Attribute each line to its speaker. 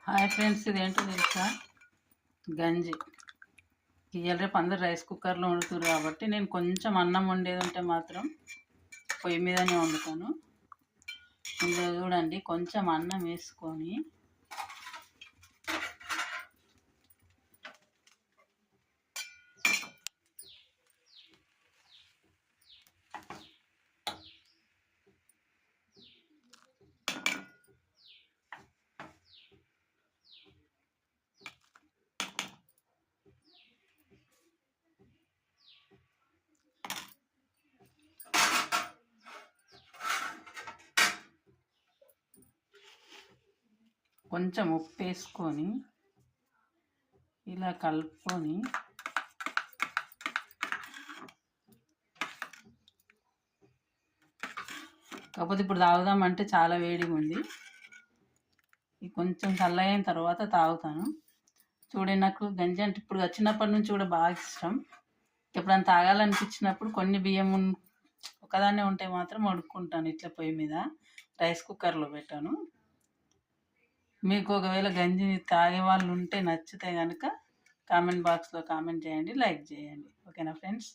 Speaker 1: Hi friends, ఇదేంటో తెలుసా? గంజి. ఇవాళ రేపు అందరు రైస్ కుక్కర్లో వండుతారు కాబట్టి నేను కొంచెం అన్నం వండేది ఉంటే మాత్రం పొయ్యి మీదనే వండుతాను. ఇందులో చూడండి, కొంచెం అన్నం వేసుకొని కొంచెం ఉప్పు వేసుకొని ఇలా కలుపుకొని కాకపోతే ఇప్పుడు తాగుదామంటే చాలా వేడిగా ఉంది. ఇది కొంచెం చల్లయిన తర్వాత తాగుతాను. చూడండి, నాకు గంజి అంటే ఇప్పుడు వచ్చినప్పటి నుంచి కూడా బాగా ఇష్టం. ఎప్పుడైనా తాగాలనిపించినప్పుడు కొన్ని బియ్యం ఒకదాన్నే ఉంటే మాత్రం వండుకుంటాను. ఇట్లా పొయ్యి మీద రైస్ కుక్కర్లో పెట్టాను. మీకు ఒకవేళ గంజి తాగే వాళ్ళు ఉంటే నచ్చితే కనుక కామెంట్ బాక్స్లో కామెంట్ చేయండి, లైక్ చేయండి. ఓకేనా ఫ్రెండ్స్?